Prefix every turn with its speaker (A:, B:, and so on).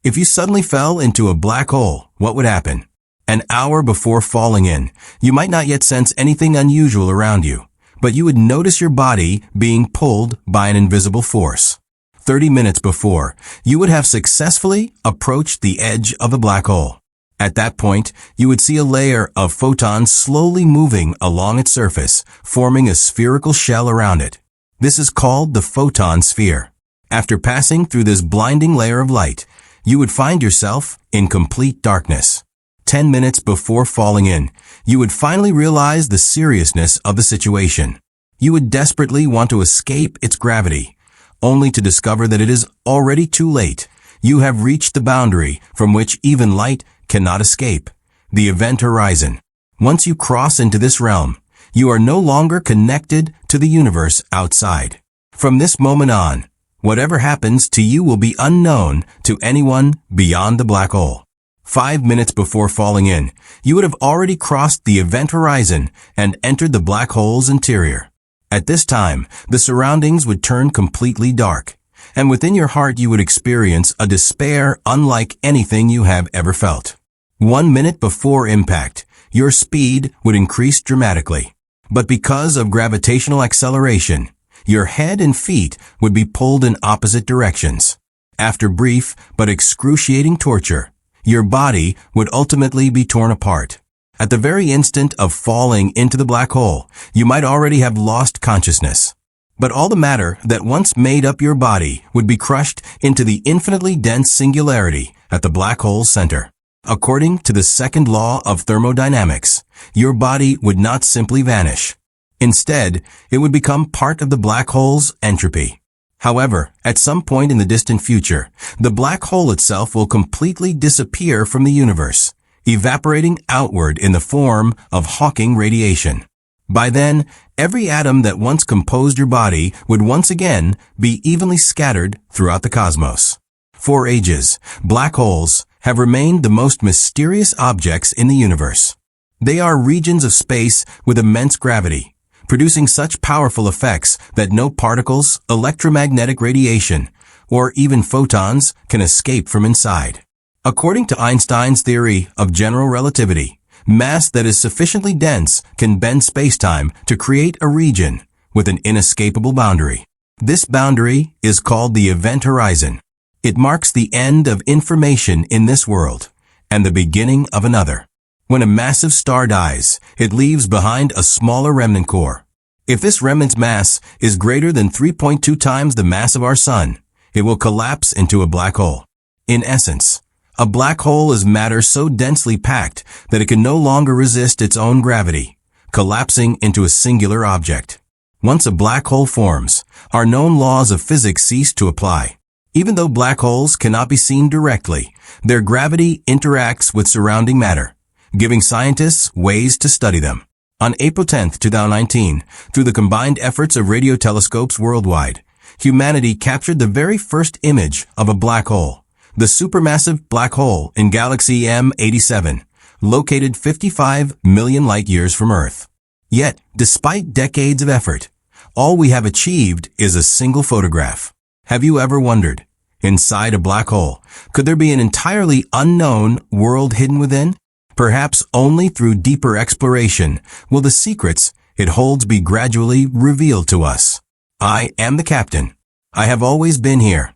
A: If you suddenly fell into a black hole, what would happen? An hour before falling in, you might not yet sense anything unusual around you, but you would notice your body being pulled by an invisible force. 30 minutes before, you would have successfully approached the edge of the black hole. At that point, you would see a layer of photons slowly moving along its surface, forming a spherical shell around it. This is called the photon sphere. After passing through this blinding layer of light, you would find yourself in complete darkness. 10 minutes before falling in, you would finally realize the seriousness of the situation. You would desperately want to escape its gravity, only to discover that it is already too late. You have reached the boundary from which even light cannot escape, the event horizon. Once you cross into this realm, you are no longer connected to the universe outside. From this moment on, whatever happens to you will be unknown to anyone beyond the black hole. 5 minutes before falling in, you would have already crossed the event horizon and entered the black hole's interior. At this time, the surroundings would turn completely dark, and within your heart you would experience a despair unlike anything you have ever felt. 1 minute before impact, your speed would increase dramatically. But because of gravitational acceleration, your head and feet would be pulled in opposite directions. After brief but excruciating torture, your body would ultimately be torn apart. At the very instant of falling into the black hole, you might already have lost consciousness. But all the matter that once made up your body would be crushed into the infinitely dense singularity at the black hole's center. According to the second law of thermodynamics, your body would not simply vanish. Instead, it would become part of the black hole's entropy. However, at some point in the distant future, the black hole itself will completely disappear from the universe, evaporating outward in the form of Hawking radiation. By then, every atom that once composed your body would once again be evenly scattered throughout the cosmos. For ages, black holes have remained the most mysterious objects in the universe. They are regions of space with immense gravity, producing such powerful effects that no particles, electromagnetic radiation, or even photons can escape from inside. According to Einstein's theory of general relativity, mass that is sufficiently dense can bend spacetime to create a region with an inescapable boundary. This boundary is called the event horizon. It marks the end of information in this world and the beginning of another. When a massive star dies, it leaves behind a smaller remnant core. If this remnant's mass is greater than 3.2 times the mass of our sun, it will collapse into a black hole. In essence, a black hole is matter so densely packed that it can no longer resist its own gravity, collapsing into a singular object. Once a black hole forms, our known laws of physics cease to apply. Even though black holes cannot be seen directly, their gravity interacts with surrounding matter, giving scientists ways to study them. On April 10, 2019, through the combined efforts of radio telescopes worldwide, humanity captured the very first image of a black hole, the supermassive black hole in galaxy M87, located 55 million light-years from Earth. Yet, despite decades of effort, all we have achieved is a single photograph. Have you ever wondered, inside a black hole, could there be an entirely unknown world hidden within? Perhaps only through deeper exploration will the secrets it holds be gradually revealed to us. I am the captain. I have always been here,